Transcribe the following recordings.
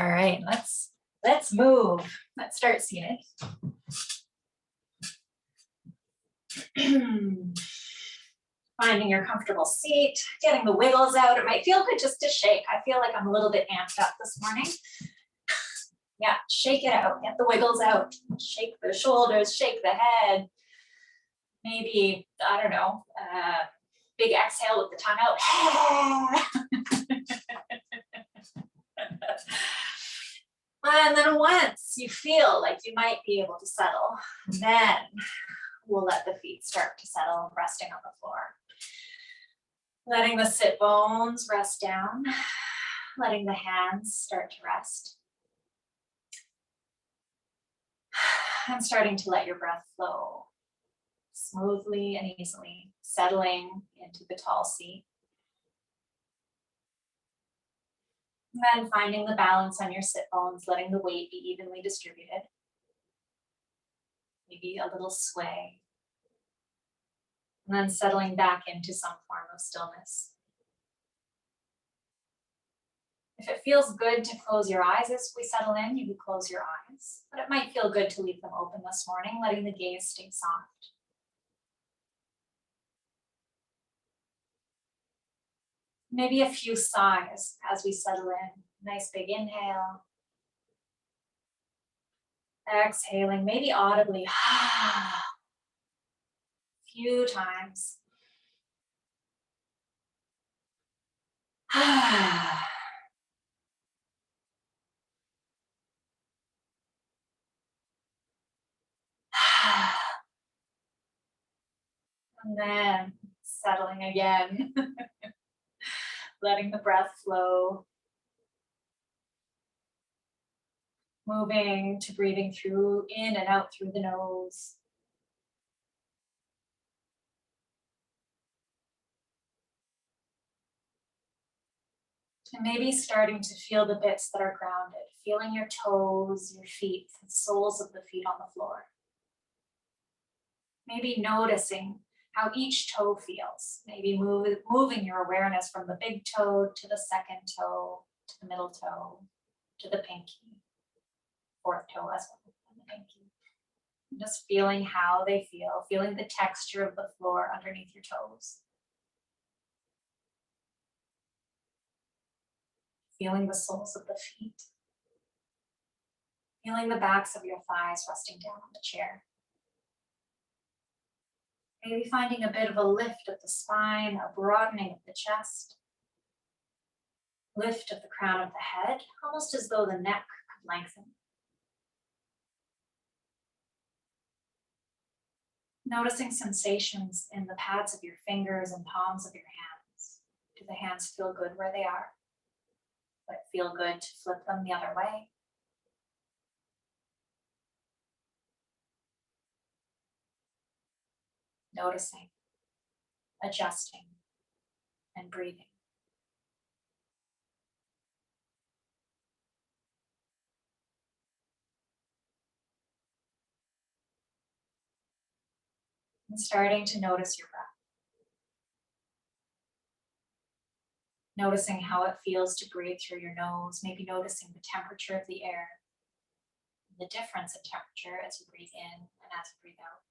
All right, let's move. Let's start scenic. Finding your comfortable seat, getting the wiggles out. It might feel good just to shake. I feel like I'm a little bit amped up this morning. Yeah, shake it out, get the wiggles out. Shake the shoulders, shake the head. Maybe, I don't know, big exhale with the tongue out. And then once you feel like you might be able to settle, then we'll let the feet start to settle, resting on the floor. Letting the sit bones rest down, letting the hands start to rest. And starting to let your breath flow smoothly and easily, settling into the tall seat. And then finding the balance on your sit bones, letting the weight be evenly distributed. Maybe a little sway. And then settling back into some form of stillness. If it feels good to close your eyes as we settle in, you can close your eyes. But it might feel good to leave them open this morning, letting the gaze stay soft. Maybe a few sighs as we settle in. Nice big inhale. Exhaling, maybe audibly. Few times. And then settling again. Letting the breath flow. Moving to breathing through, in and out through the nose. And maybe starting to feel the bits that are grounded, feeling your toes, your feet, the soles of the feet on the floor. Maybe noticing how each toe feels. Maybe moving your awareness from the big toe to the second toe, to the middle toe, to the pinky, fourth toe as well, and the pinky. Just feeling how they feel, feeling the texture of the floor underneath your toes. Feeling the soles of the feet. Feeling the backs of your thighs resting down on the chair. Maybe finding a bit of a lift of the spine, a broadening of the chest. Lift of the crown of the head, almost as though the neck could lengthen. Noticing sensations in the pads of your fingers and palms of your hands. Do the hands feel good where they are? But feel good to flip them the other way. Noticing, adjusting, and breathing. And starting to notice your breath. Noticing how it feels to breathe through your nose, maybe noticing the temperature of the air, the difference in temperature as you breathe in and as you breathe out.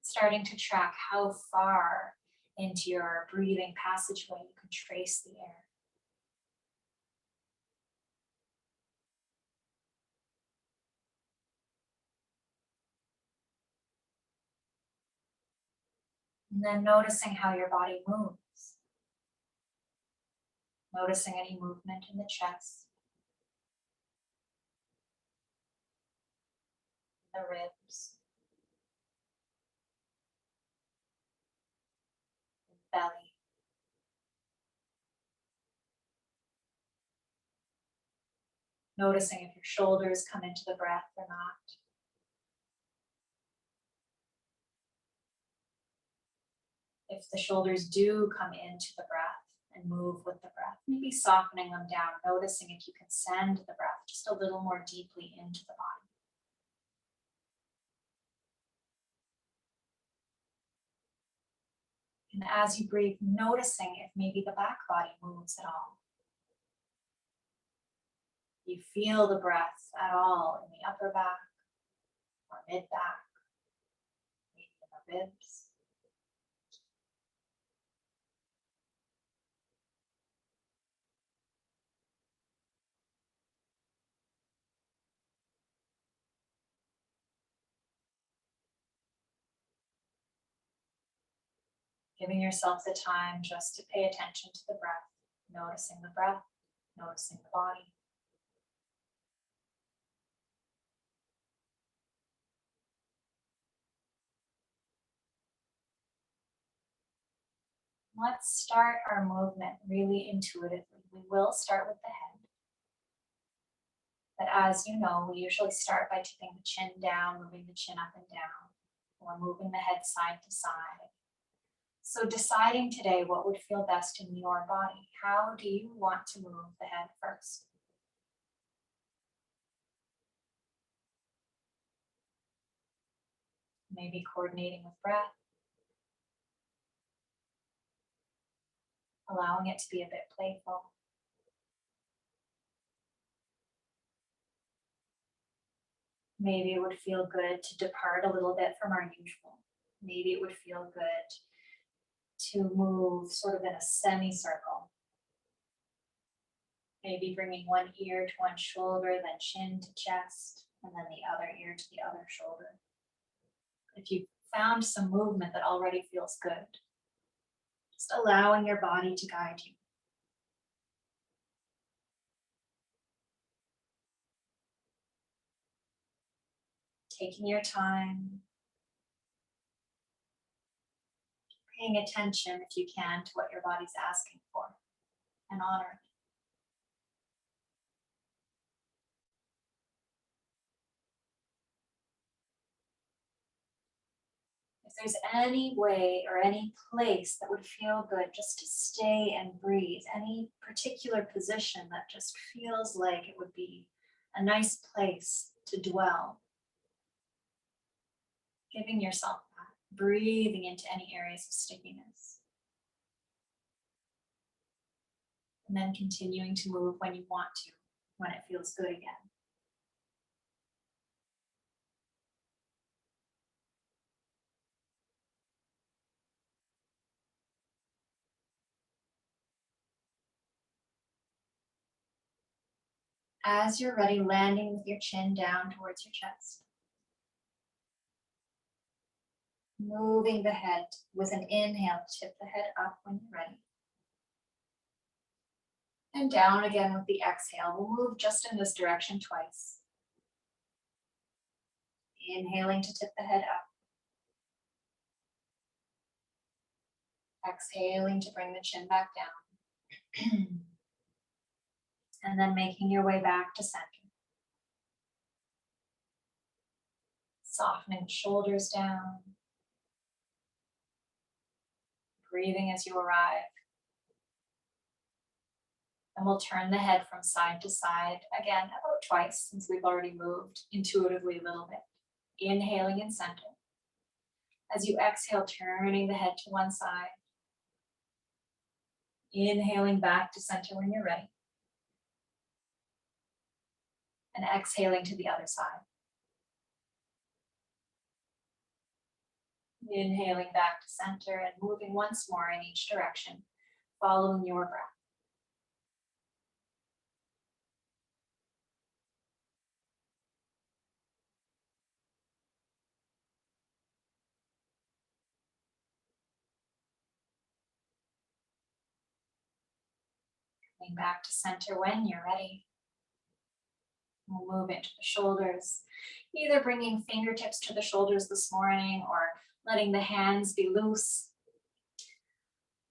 Starting to track how far into your breathing passageway you can trace the air. And then noticing how your body moves. Noticing any movement in the chest, the ribs, the belly. Noticing if your shoulders come into the breath or not. If the shoulders do come into the breath and move with the breath, maybe softening them down, noticing if you can send the breath just a little more deeply into the body. And as you breathe, noticing if maybe the back body moves at all. You feel the breath at all in the upper back or mid back, maybe in the ribs. Giving yourself the time just to pay attention to the breath, noticing the breath, noticing the body. Let's start our movement really intuitively. We will start with the head. But as you know, we usually start by tipping the chin down, moving the chin up and down, or moving the head side to side. So deciding today what would feel best in your body. How do you want to move the head first? Maybe coordinating with breath, allowing it to be a bit playful. Maybe it would feel good to depart a little bit from our usual. Maybe it would feel good to move sort of in a semicircle. Maybe bringing one ear to one shoulder, then chin to chest, and then the other ear to the other shoulder. If you've found some movement that already feels good, just allowing your body to guide you. Taking your time, paying attention if you can to what your body's asking for, and honor it. If there's any way or any place that would feel good just to stay and breathe, any particular position that just feels like it would be a nice place to dwell, giving yourself that, breathing into any areas of stickiness. And then continuing to move when you want to, when it feels good again. As you're ready, landing with your chin down towards your chest. Moving the head with an inhale, tip the head up when you're ready. And down again with the exhale. We'll move just in this direction twice. Inhaling to tip the head up. Exhaling to bring the chin back down. And then making your way back to center. Softening the shoulders down. Breathing as you arrive. And we'll turn the head from side to side, again, about twice since we've already moved intuitively a little bit. Inhaling in center. As you exhale, turning the head to one side. Inhaling back to center when you're ready. And exhaling to the other side. Inhaling back to center and moving once more in each direction, following your breath. Coming back to center when you're ready. We'll move into the shoulders, either bringing fingertips to the shoulders this morning or letting the hands be loose.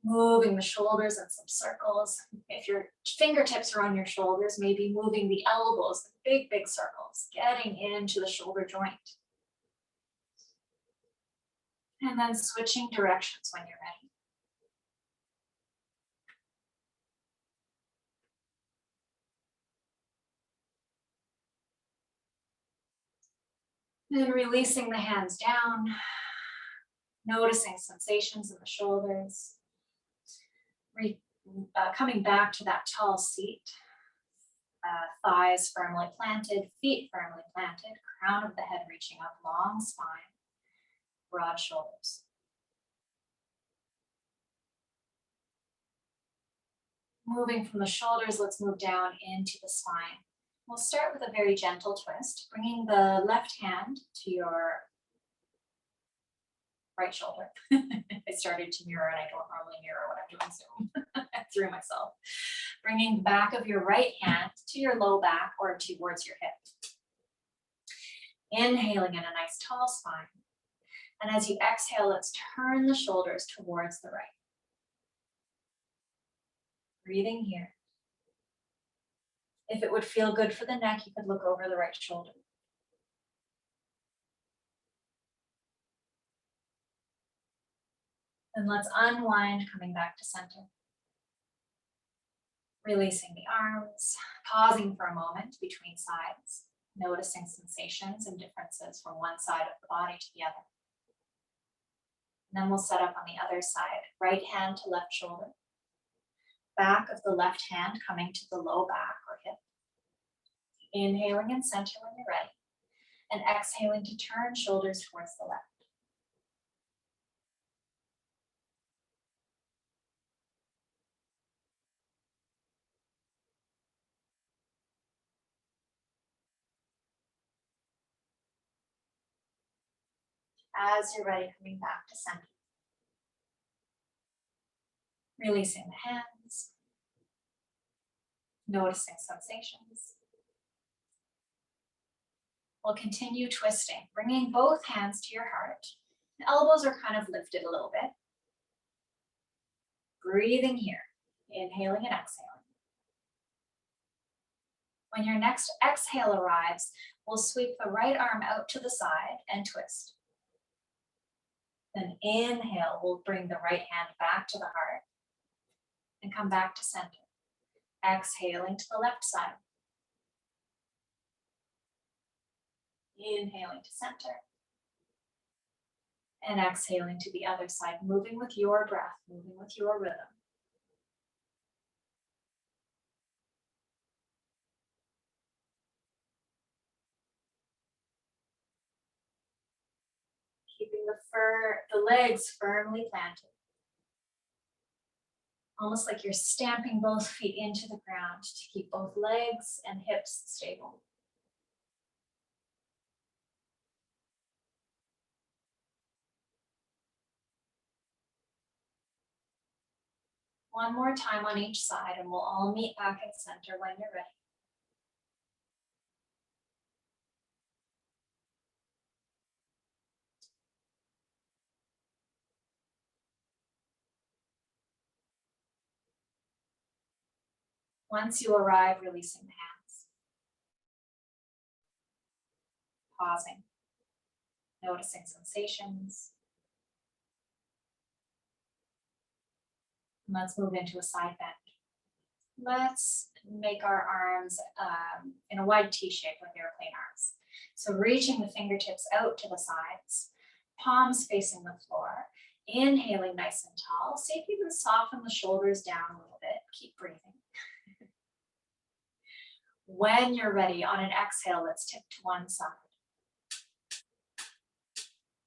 Moving the shoulders in some circles. If your fingertips are on your shoulders, maybe moving the elbows in big, big circles, getting into the shoulder joint. And then switching directions when you're ready. Then releasing the hands down, Noticing sensations in the shoulders. Coming back to that tall seat. Thighs firmly planted, feet firmly planted, crown of the head reaching up, long spine, broad shoulders. Moving from the shoulders, let's move down into the spine. We'll start with a very gentle twist, bringing the left hand to your right shoulder. I started to mirror and I don't normally mirror when I'm doing Zoom. I threw myself. Bringing the back of your right hand to your low back or towards your hip. Inhaling in a nice tall spine. And as you exhale, let's turn the shoulders towards the right. Breathing here. If it would feel good for the neck, you could look over the right shoulder. And let's unwind, coming back to center. Releasing the arms, pausing for a moment between sides, noticing sensations and differences from one side of the body to the other. And then we'll set up on the other side, right hand to left shoulder, back of the left hand coming to the low back or hip. Inhaling and center when you're ready, and exhaling to turn shoulders towards the left. As you're ready, coming back to center. Releasing the hands. Noticing sensations. We'll continue twisting, bringing both hands to your heart. The elbows are kind of lifted a little bit. Breathing here, inhaling and exhaling. When your next exhale arrives, we'll sweep the right arm out to the side and twist. Then inhale, we'll bring the right hand back to the heart and come back to center. Exhaling to the left side. Inhaling to center. And exhaling to the other side, moving with your breath, moving with your rhythm. Keeping the legs firmly planted. Almost like you're stamping both feet into the ground to keep both legs and hips stable. One more time on each side and we'll all meet back at center when you're ready. Once you arrive, releasing the hands. Pausing. Noticing sensations. Let's move into a side bend. Let's make our arms in a wide T shape with airplane arms. So reaching the fingertips out to the sides, palms facing the floor, inhaling nice and tall. See if you can soften the shoulders down a little bit. Keep breathing. When you're ready, on an exhale, let's tip to one side.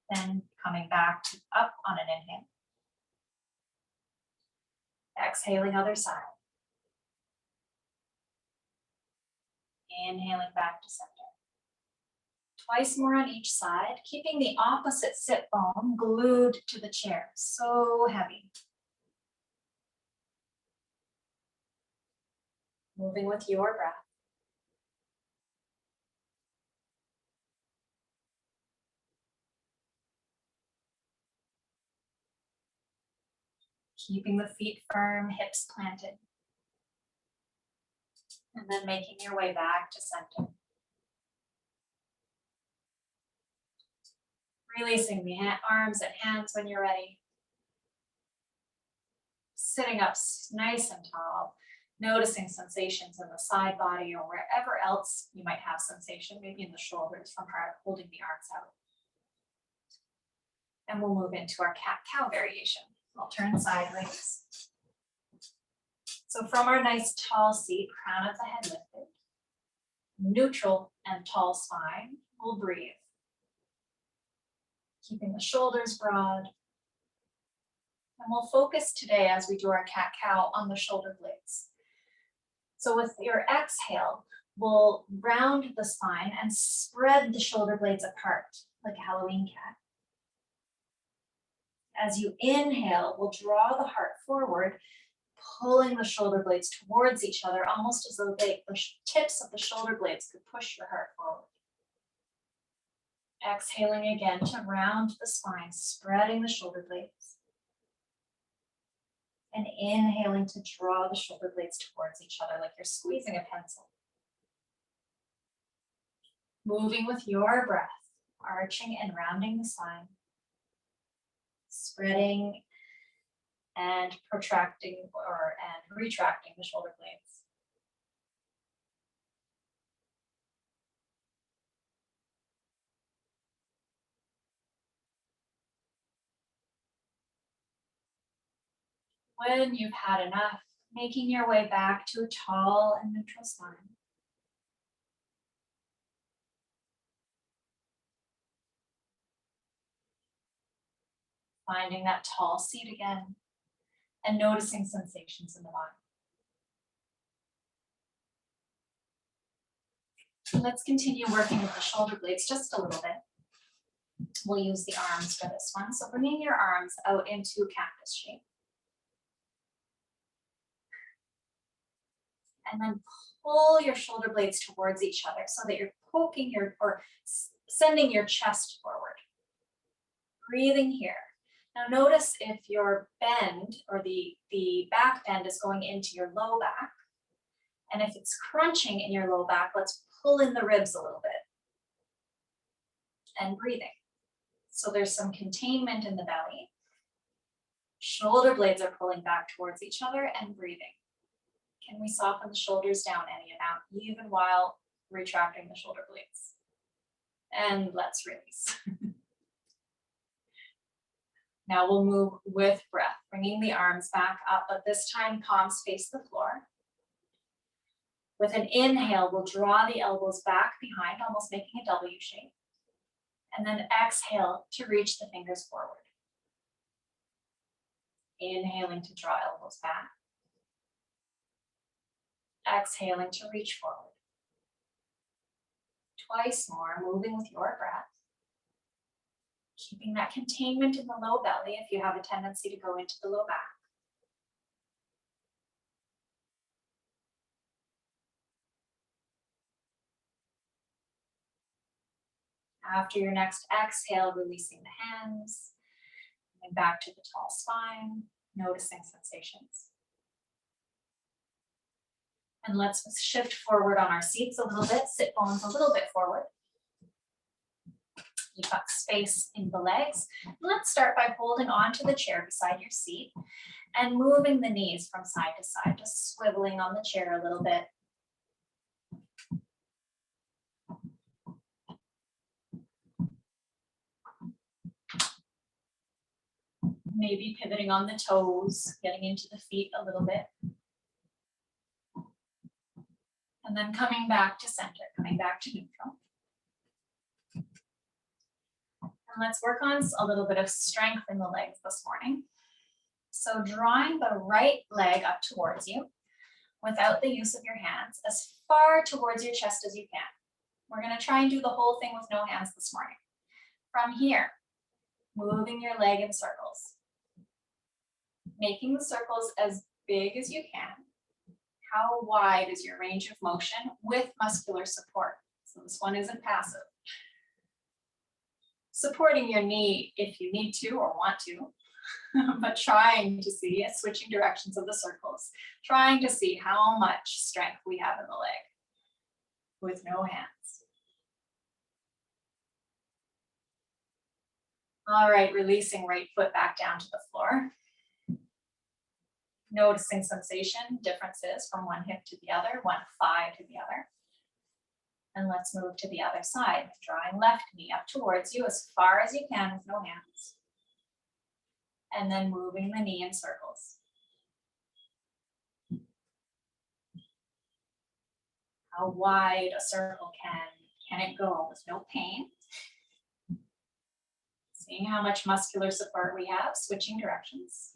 Then coming back to up on an inhale. Exhaling other side. Inhaling back to center. Twice more on each side, keeping the opposite sit bone glued to the chair. So heavy. Moving with your breath. Keeping the feet firm, hips planted. And then making your way back to center. Releasing the arms and hands when you're ready. Sitting up nice and tall. Noticing sensations in the side body or wherever else you might have sensation, maybe in the shoulders from holding the arms out. And we'll move into our cat-cow variation. I'll turn sideways. So from our nice tall seat, crown of the head lifted, neutral and tall spine, we'll breathe. Keeping the shoulders broad. And we'll focus today as we do our cat-cow on the shoulder blades. So with your exhale, we'll round the spine and spread the shoulder blades apart like a Halloween cat. As you inhale, we'll draw the heart forward, pulling the shoulder blades towards each other, almost as though the tips of the shoulder blades could push your heart forward. Exhaling again to round the spine, spreading the shoulder blades. And inhaling to draw the shoulder blades towards each other like you're squeezing a pencil. Moving with your breath, arching and rounding the spine. Spreading and protracting and retracting the shoulder blades. When you've had enough, making your way back to a tall and neutral spine. Finding that tall seat again and noticing sensations in the body. Let's continue working with the shoulder blades just a little bit. We'll use the arms for this one. So bringing your arms out into cactus shape. And then pull your shoulder blades towards each other so that you're poking or sending your chest forward. Breathing here. Now notice if your bend or the back bend is going into your low back. And if it's crunching in your low back, let's pull in the ribs a little bit. And breathing. So there's some containment in the belly. Shoulder blades are pulling back towards each other and breathing. Can we soften the shoulders down any amount, even while retracting the shoulder blades? And let's release. Now we'll move with breath, bringing the arms back up, but this time palms face the floor. With an inhale, we'll draw the elbows back behind, almost making a W shape. And then exhale to reach the fingers forward. Inhaling to draw elbows back. Exhaling to reach forward. Twice more, moving with your breath. Keeping that containment in the low belly if you have a tendency to go into the low back. After your next exhale, releasing the hands, and back to the tall spine, noticing sensations. And let's shift forward on our seats a little bit, sit bones a little bit forward. You've got space in the legs. Let's start by holding onto the chair beside your seat and moving the knees from side to side, just swiveling on the chair a little bit. Maybe pivoting on the toes, getting into the feet a little bit. And then coming back to center, coming back to neutral. And let's work on a little bit of strength in the legs this morning. So drawing the right leg up towards you without the use of your hands, as far towards your chest as you can. We're going to try and do the whole thing with no hands this morning. From here, moving your leg in circles. Making the circles as big as you can. How wide is your range of motion with muscular support? So this one isn't passive. Supporting your knee if you need to or want to, but trying to see, switching directions of the circles, trying to see how much strength we have in the leg with no hands. All right, releasing right foot back down to the floor. Noticing sensation differences from one hip to the other, one thigh to the other. And let's move to the other side, drawing left knee up towards you as far as you can with no hands. And then moving the knee in circles. How wide a circle can it go with no pain? Seeing how much muscular support we have, switching directions.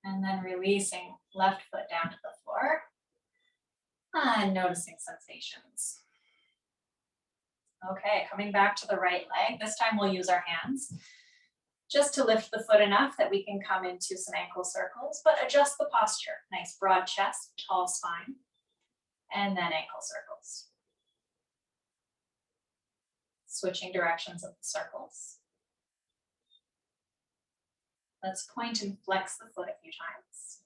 And then releasing left foot down to the floor. And noticing sensations. Okay, coming back to the right leg. This time we'll use our hands just to lift the foot enough that we can come into some ankle circles, but adjust the posture. Nice broad chest, tall spine, and then ankle circles. Switching directions of the circles. Let's point and flex the foot a few times.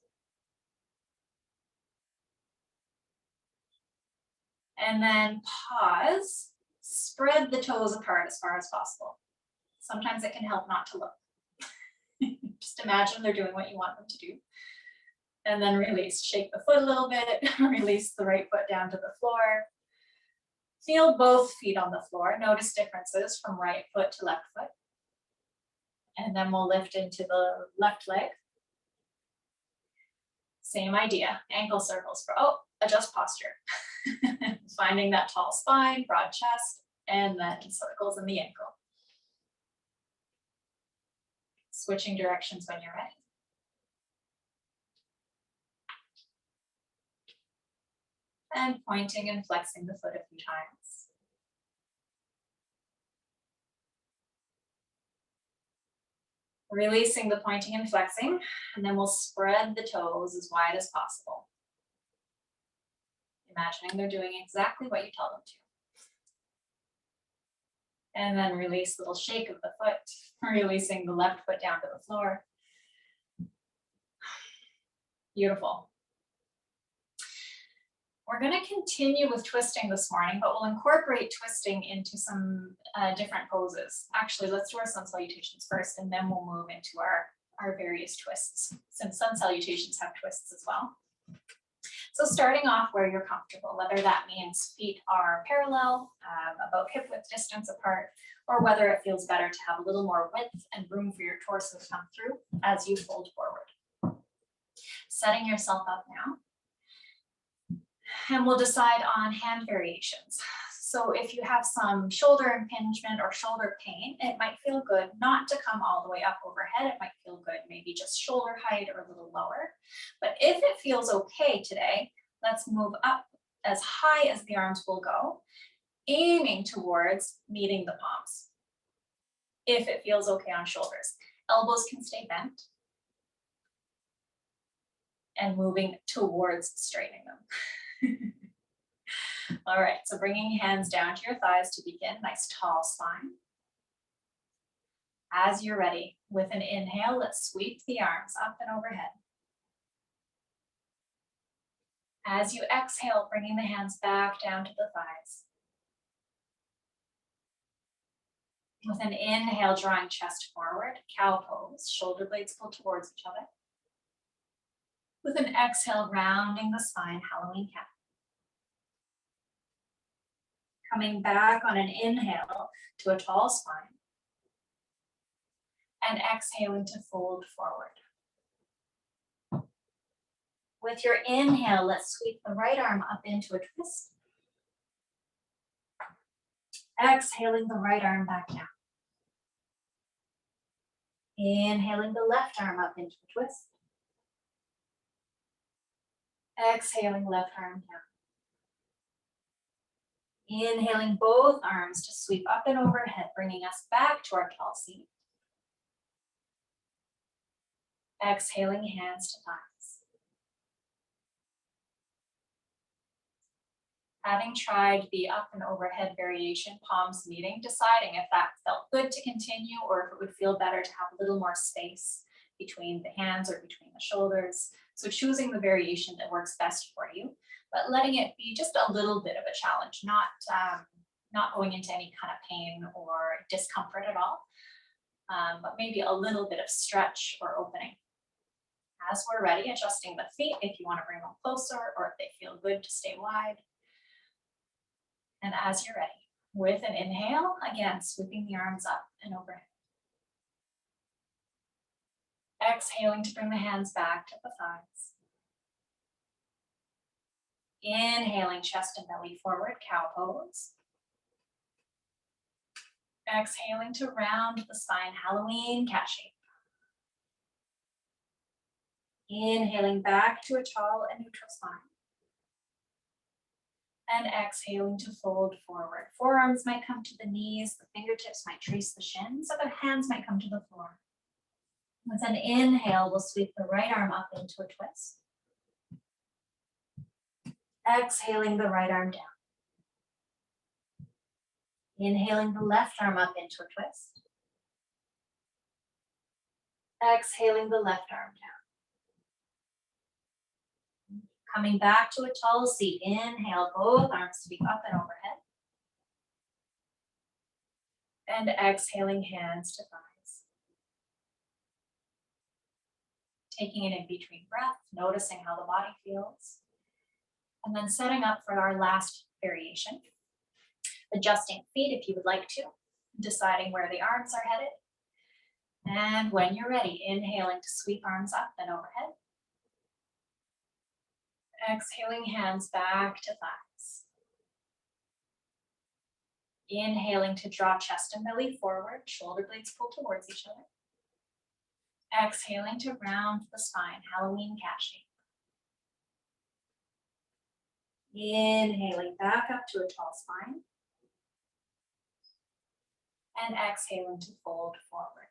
And then pause, spread the toes apart as far as possible. Sometimes it can help not to look. Just imagine they're doing what you want them to do. And then release, shake the foot a little bit, release the right foot down to the floor. Feel both feet on the floor. Notice differences from right foot to left foot. And then we'll lift into the left leg. Same idea, ankle circles for, adjust posture. Finding that tall spine, broad chest, and then circles in the ankle. Switching directions when you're ready. And pointing and flexing the foot a few times. Releasing the pointing and flexing, and then we'll spread the toes as wide as possible. Imagining they're doing exactly what you tell them to. And then release, little shake of the foot, releasing the left foot down to the floor. Beautiful. We're going to continue with twisting this morning, but we'll incorporate twisting into some different poses. Actually, let's do our sun salutations first, and then we'll move into our various twists, since sun salutations have twists as well. So starting off where you're comfortable, whether that means feet are parallel, about hip width distance apart, or whether it feels better to have a little more width and room for your torso to come through as you fold forward. Setting yourself up now. And we'll decide on hand variations. So if you have some shoulder impingement or shoulder pain, it might feel good not to come all the way up overhead. It might feel good maybe just shoulder height or a little lower. But if it feels okay today, let's move up as high as the arms will go, aiming towards meeting the palms. If it feels okay on shoulders, elbows can stay bent. And moving towards straightening them. All right, so bringing hands down to your thighs to begin, nice tall spine. As you're ready, with an inhale, let's sweep the arms up and overhead. As you exhale, bringing the hands back down to the thighs. With an inhale, drawing chest forward, cow pose, shoulder blades pull towards each other. With an exhale, rounding the spine, Halloween cat. Coming back on an inhale to a tall spine. And exhaling to fold forward. With your inhale, let's sweep the right arm up into a twist. Exhaling the right arm back down. Inhaling the left arm up into a twist. Exhaling left arm down. Inhaling both arms to sweep up and overhead, bringing us back to our tall seat. Exhaling hands to thighs. Having tried the up and overhead variation, palms meeting, deciding if that felt good to continue or if it would feel better to have a little more space between the hands or between the shoulders. So choosing the variation that works best for you, but letting it be just a little bit of a challenge, not going into any kind of pain or discomfort at all, but maybe a little bit of stretch or opening. As we're ready, adjusting the feet if you want to bring them closer or if they feel good to stay wide. And as you're ready, with an inhale, again, sweeping the arms up and overhead. Exhaling to bring the hands back to the thighs. Inhaling, chest and belly forward, cow pose. Exhaling to round the spine, Halloween cat shape. Inhaling back to a tall and neutral spine. And exhaling to fold forward. Forearms might come to the knees, the fingertips might trace the shins, other hands might come to the floor. With an inhale, we'll sweep the right arm up into a twist. Exhaling the right arm down. Inhaling the left arm up into a twist. Exhaling the left arm down. Coming back to a tall seat. Inhale, both arms sweep up and overhead. And exhaling, hands to thighs. Taking an in-between breath, noticing how the body feels. And then setting up for our last variation. Adjusting feet if you would like to, deciding where the arms are headed. And when you're ready, inhaling to sweep arms up and overhead. Exhaling, hands back to thighs. Inhaling to draw chest and belly forward, shoulder blades pull towards each other. Exhaling to round the spine, Halloween cat shape. Inhaling back up to a tall spine. And exhaling to fold forward.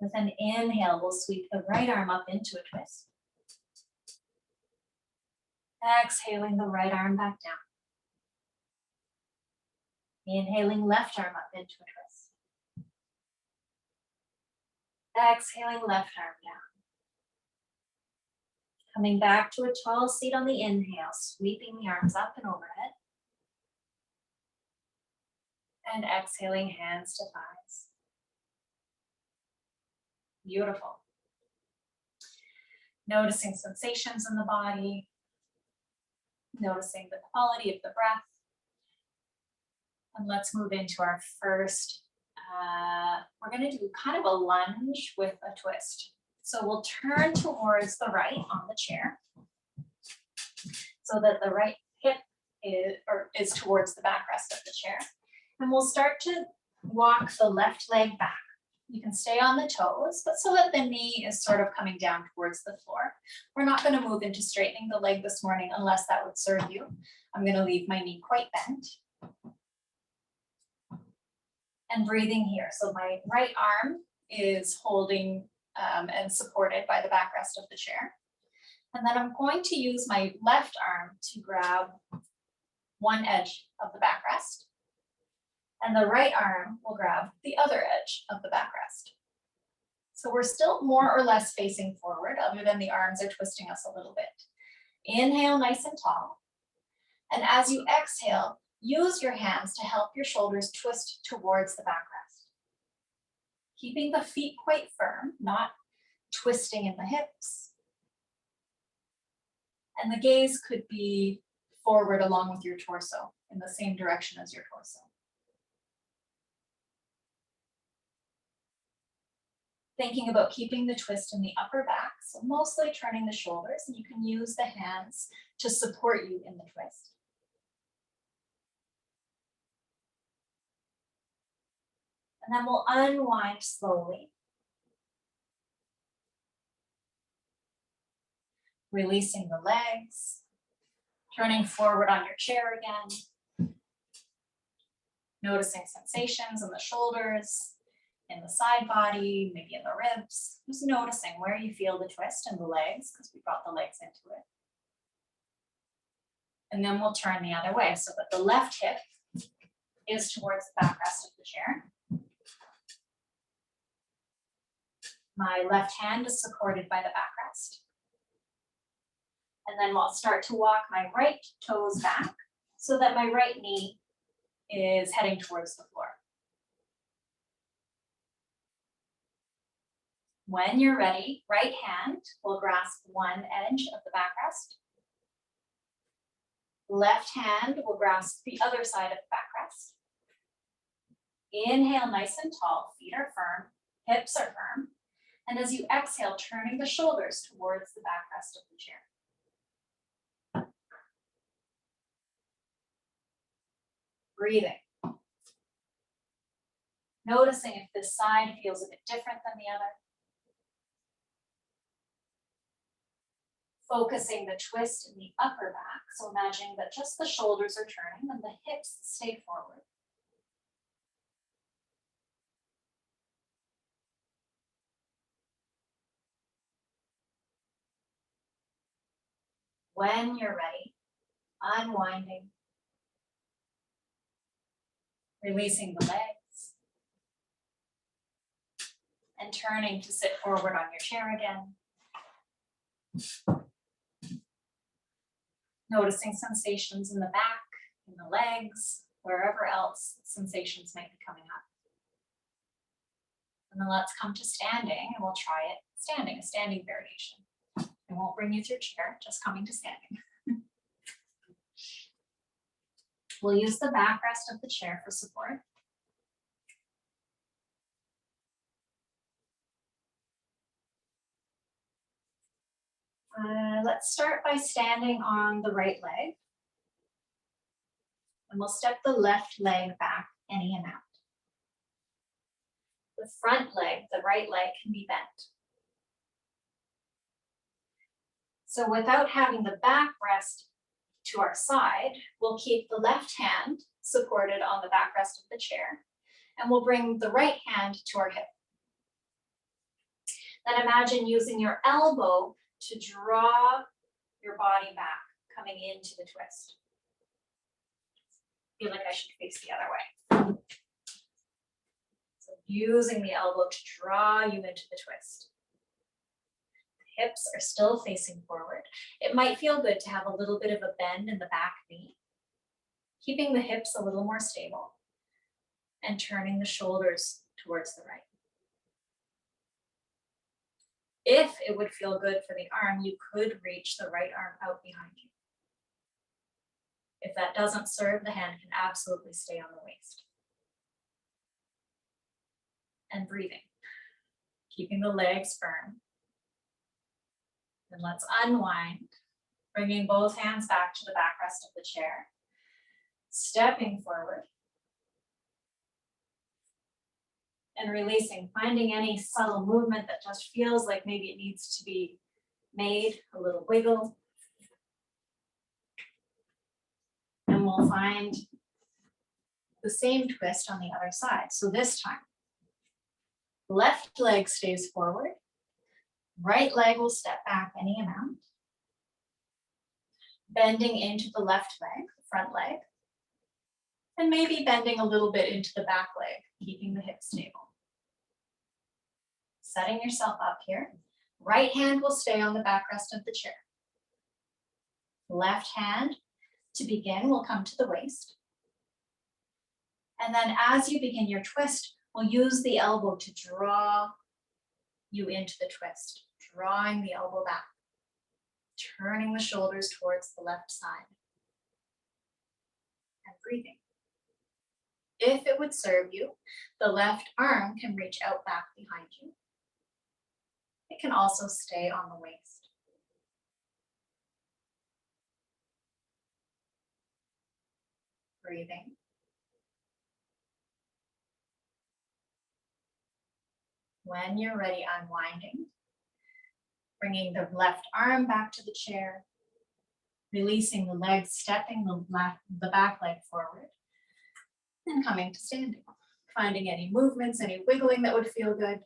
With an inhale, we'll sweep the right arm up into a twist. Exhaling the right arm back down. Inhaling left arm up into a twist. Exhaling left arm down. Coming back to a tall seat on the inhale, sweeping the arms up and overhead. And exhaling, hands to thighs. Beautiful. Noticing sensations in the body. Noticing the quality of the breath. And let's move into our first, we're gonna do kind of a lunge with a twist. So we'll turn towards the right on the chair so that the right hip is towards the backrest of the chair. And we'll start to walk the left leg back. You can stay on the toes, but so that the knee is sort of coming down towards the floor. We're not gonna move into straightening the leg this morning unless that would serve you. I'm gonna leave my knee quite bent. And breathing here. So my right arm is holding and supported by the backrest of the chair. And then I'm going to use my left arm to grab one edge of the backrest. And the right arm will grab the other edge of the backrest. So we're still more or less facing forward, other than the arms are twisting us a little bit. Inhale nice and tall. And as you exhale, use your hands to help your shoulders twist towards the backrest. Keeping the feet quite firm, not twisting in the hips. And the gaze could be forward along with your torso, in the same direction as your torso. Thinking about keeping the twist in the upper back, so mostly turning the shoulders, and you can use the hands to support you in the twist. And then we'll unwind slowly. Releasing the legs, turning forward on your chair again. Noticing sensations in the shoulders, in the side body, maybe in the ribs. Just noticing where you feel the twist in the legs, because we brought the legs into it. And then we'll turn the other way so that the left hip is towards the backrest of the chair. My left hand is supported by the backrest. And then I'll start to walk my right toes back so that my right knee is heading towards the floor. When you're ready, right hand will grasp one edge of the backrest. Left hand will grasp the other side of the backrest. Inhale nice and tall, feet are firm, hips are firm. And as you exhale, turning the shoulders towards the backrest of the chair. Breathing. Noticing if this side feels a bit different than the other. Focusing the twist in the upper back. So imagining that just the shoulders are turning and the hips stay forward. When you're ready, unwinding, releasing the legs, and turning to sit forward on your chair again. Noticing sensations in the back, in the legs, wherever else sensations might be coming up. And then let's come to standing, and we'll try it standing, a standing variation. I won't bring you through chair, just coming to standing. We'll use the backrest of the chair for support. Let's start by standing on the right leg. And we'll step the left leg back any amount. The front leg, the right leg, can be bent. So without having the backrest to our side, we'll keep the left hand supported on the backrest of the chair, and we'll bring the right hand to our hip. Then imagine using your elbow to draw your body back, coming into the twist. I feel like I should face the other way. So using the elbow to draw you into the twist. The hips are still facing forward. It might feel good to have a little bit of a bend in the back knee, keeping the hips a little more stable and turning the shoulders towards the right. If it would feel good for the arm, you could reach the right arm out behind you. If that doesn't serve, the hand can absolutely stay on the waist. And breathing, keeping the legs firm. And let's unwind, bringing both hands back to the backrest of the chair, stepping forward, and releasing, finding any subtle movement that just feels like maybe it needs to be made, a little wiggle. And we'll find the same twist on the other side. So this time, left leg stays forward, right leg will step back any amount, bending into the left leg, the front leg, and maybe bending a little bit into the back leg, keeping the hips stable. Setting yourself up here. Right hand will stay on the backrest of the chair. Left hand, to begin, will come to the waist. And then as you begin your twist, we'll use the elbow to draw you into the twist, drawing the elbow back, turning the shoulders towards the left side, and breathing. If it would serve you, the left arm can reach out back behind you. It can also stay on the waist. Breathing. When you're ready, unwinding, bringing the left arm back to the chair, releasing the legs, stepping the back leg forward, and coming to standing. Finding any movements, any wiggling that would feel good.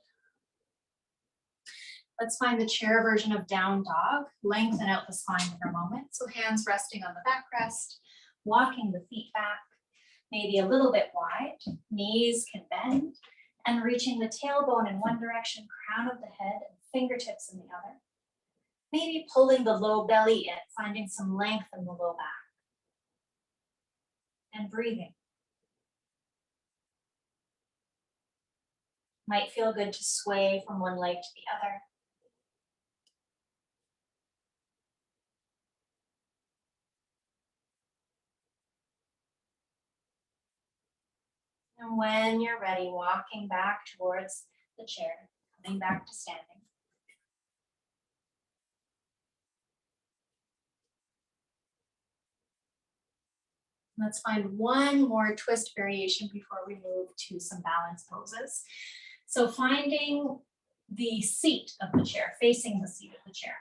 Let's find the chair version of down dog. Lengthen out the spine for a moment. So hands resting on the backrest, walking the feet back, maybe a little bit wide. Knees can bend, and reaching the tailbone in one direction, crown of the head, and fingertips in the other. Maybe pulling the low belly in, finding some length in the low back. And breathing. Might feel good to sway from one leg to the other. And when you're ready, walking back towards the chair, coming back to standing. Let's find one more twist variation before we move to some balance poses. So finding the seat of the chair, facing the seat of the chair.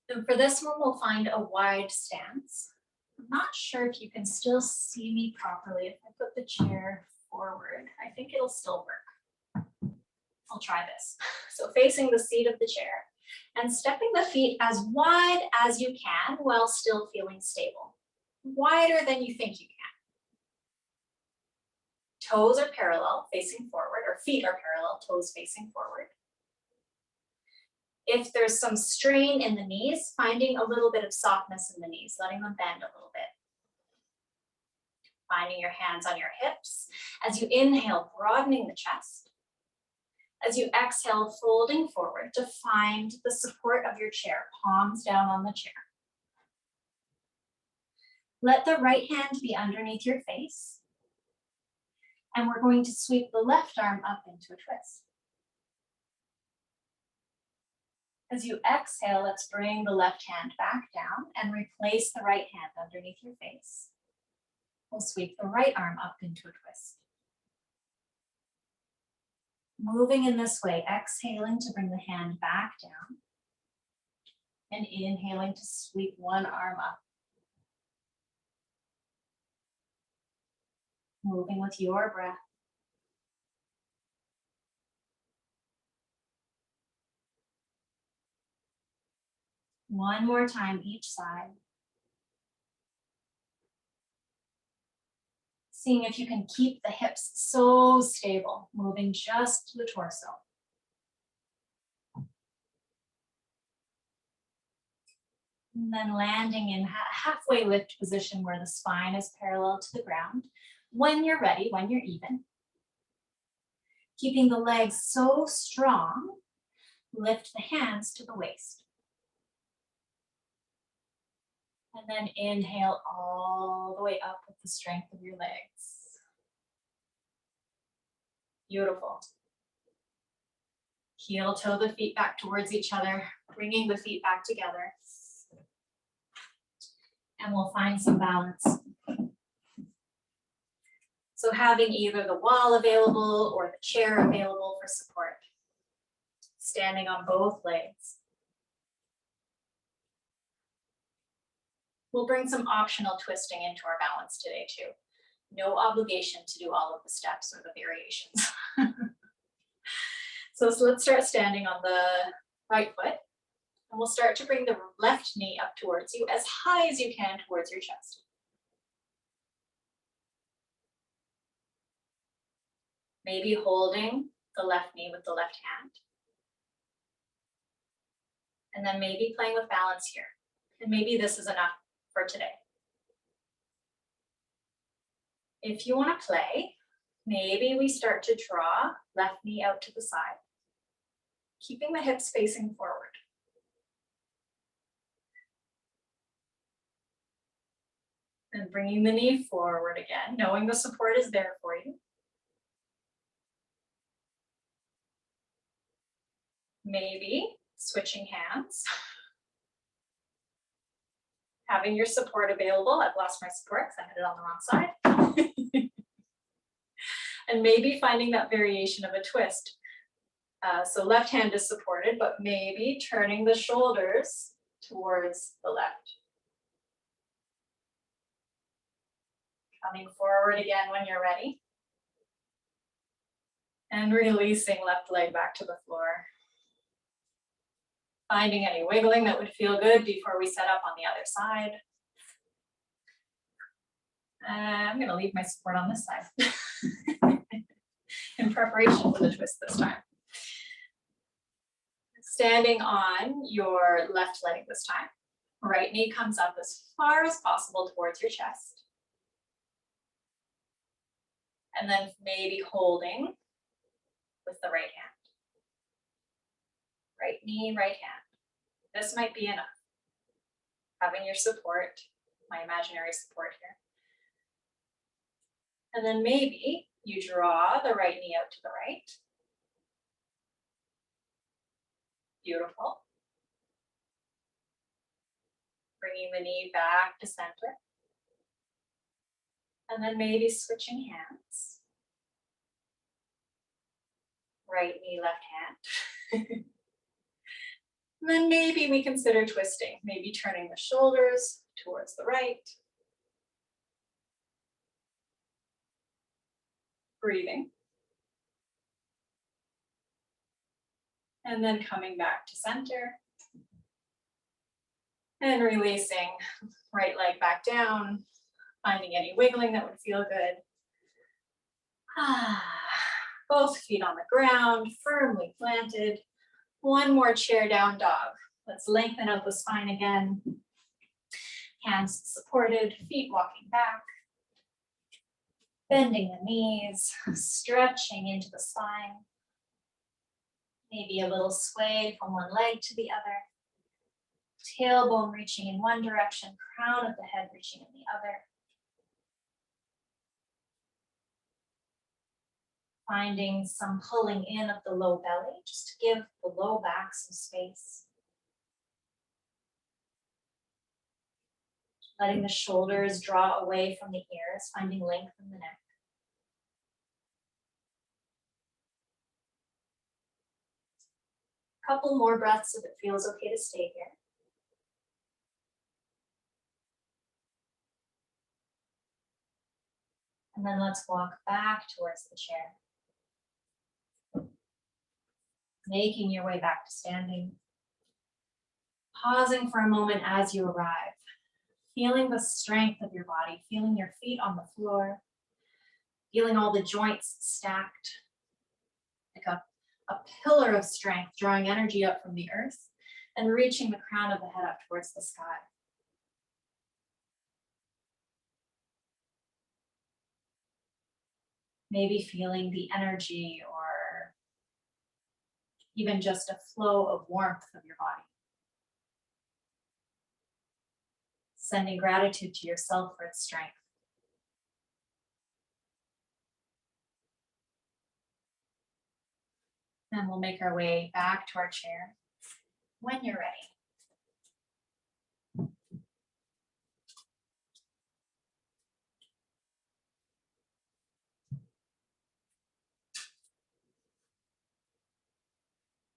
And for this one, we'll find a wide stance. I'm not sure if you can still see me properly. If I put the chair forward, I think it'll still work. I'll try this. So facing the seat of the chair and stepping the feet as wide as you can while still feeling stable. Wider than you think you can. Toes are parallel, facing forward, or feet are parallel, toes facing forward. If there's some strain in the knees, finding a little bit of softness in the knees, letting them bend a little bit. Finding your hands on your hips. As you inhale, broadening the chest. As you exhale, folding forward to find the support of your chair, palms down on the chair. Let the right hand be underneath your face. And we're going to sweep the left arm up into a twist. As you exhale, let's bring the left hand back down and replace the right hand underneath your face. We'll sweep the right arm up into a twist. Moving in this way, exhaling to bring the hand back down and inhaling to sweep one arm up. Moving with your breath. One more time each side. Seeing if you can keep the hips so stable, moving just the torso. And then landing in halfway lift position where the spine is parallel to the ground. When you're ready, when you're even. Keeping the legs so strong, lift the hands to the waist. And then inhale all the way up with the strength of your legs. Beautiful. Heel toe the feet back towards each other, bringing the feet back together. And we'll find some balance. So having either the wall available or the chair available for support. Standing on both legs. We'll bring some optional twisting into our balance today too. No obligation to do all of the steps or the variations. So let's start standing on the right foot. And we'll start to bring the left knee up towards you as high as you can towards your chest. Maybe holding the left knee with the left hand. And then maybe playing with balance here. And maybe this is enough for today. If you want to play, maybe we start to draw left knee out to the side, keeping the hips facing forward. And bringing the knee forward again, knowing the support is there for you. Maybe switching hands. Having your support available. I've lost my support because I had it on the wrong side. And maybe finding that variation of a twist. So left hand is supported, but maybe turning the shoulders towards the left. Coming forward again when you're ready. And releasing left leg back to the floor. Finding any wiggling that would feel good before we set up on the other side. I'm going to leave my support on this side in preparation for the twist this time. Standing on your left leg this time. Right knee comes up as far as possible towards your chest. And then maybe holding with the right hand. Right knee, right hand. This might be enough. Having your support my imaginary support here. And then maybe you draw the right knee out to the right. Beautiful. Bringing the knee back to center. And then maybe switching hands. Right knee, left hand. And then maybe we consider twisting, maybe turning the shoulders towards the right. Breathing. And then coming back to center. And releasing, right leg back down, finding any wiggling that would feel good. Both feet on the ground, firmly planted. One more chair down dog. Let's lengthen out the spine again. Hands supported, feet walking back. Bending the knees, stretching into the spine. Maybe a little sway from one leg to the other. Tailbone reaching in one direction, crown of the head reaching in the other. Finding some pulling in of the low belly, just to give the low back some space. Letting the shoulders draw away from the ears, finding length in the neck. Couple more breaths if it feels okay to stay here. And then let's walk back towards the chair. Making your way back to standing. Pausing for a moment as you arrive. Feeling the strength of your body, feeling your feet on the floor. Feeling all the joints stacked. Like a pillar of strength, drawing energy up from the earth and reaching the crown of the head up towards the sky. Maybe feeling the energy or even just a flow of warmth of your body. Sending gratitude to yourself for its strength. And we'll make our way back to our chair when you're ready.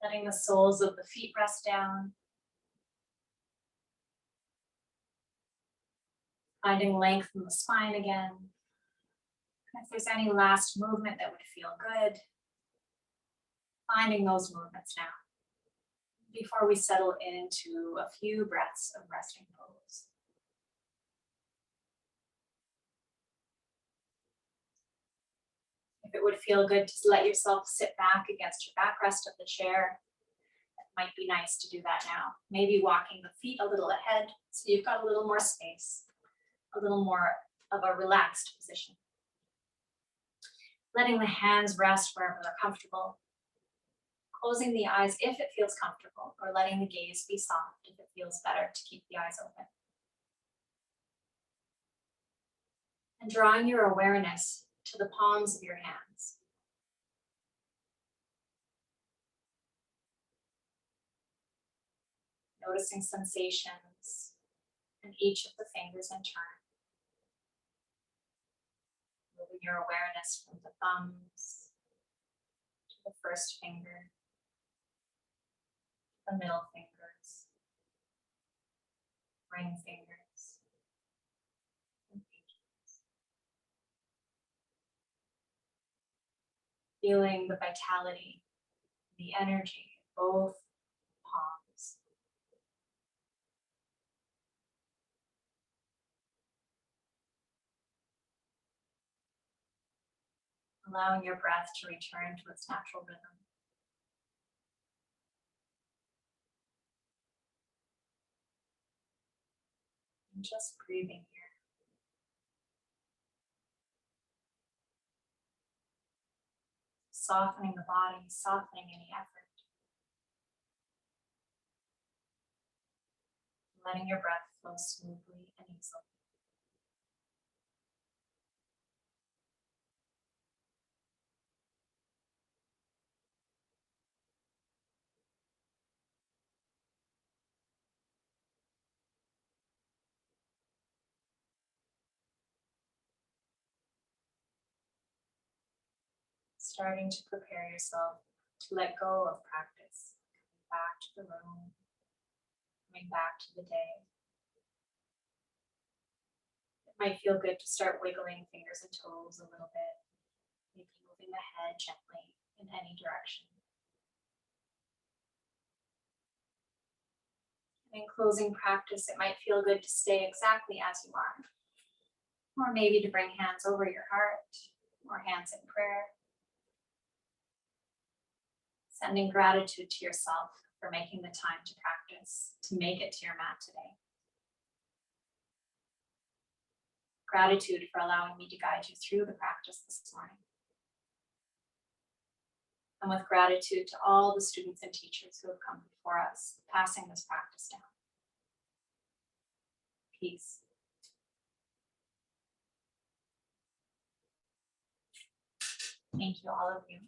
Letting the soles of the feet rest down. Finding length in the spine again. If there's any last movement that would feel good, finding those movements now before we settle into a few breaths of resting pose. If it would feel good to let yourself sit back against your backrest of the chair, it might be nice to do that now. Maybe walking the feet a little ahead so you've got a little more space, a little more of a relaxed position. Letting the hands rest wherever they're comfortable. Closing the eyes if it feels comfortable, or letting the gaze be soft if it feels better to keep the eyes open. And drawing your awareness to the palms of your hands. Noticing sensations in each of the fingers in turn. Moving your awareness from the thumbs to the first finger, the middle fingers, ring fingers, and pinkies. Feeling the vitality, the energy of both palms. Allowing your breath to return to its natural rhythm. And just breathing here. Softening the body, softening any effort. Letting your breath flow smoothly and easily. starting to prepare yourself to let go of practice, coming back to the room, coming back to the day. It might feel good to start wiggling fingers and toes a little bit, maybe moving the head gently in any direction. In closing practice, it might feel good to stay exactly as you are, or maybe to bring hands over your heart, or hands in prayer. Sending gratitude to yourself for making the time to practice, to make it to your mat today. Gratitude for allowing me to guide you through the practice this morning. And with gratitude to all the students and teachers who have come before us, passing this practice down. Peace. Thank you, all of you.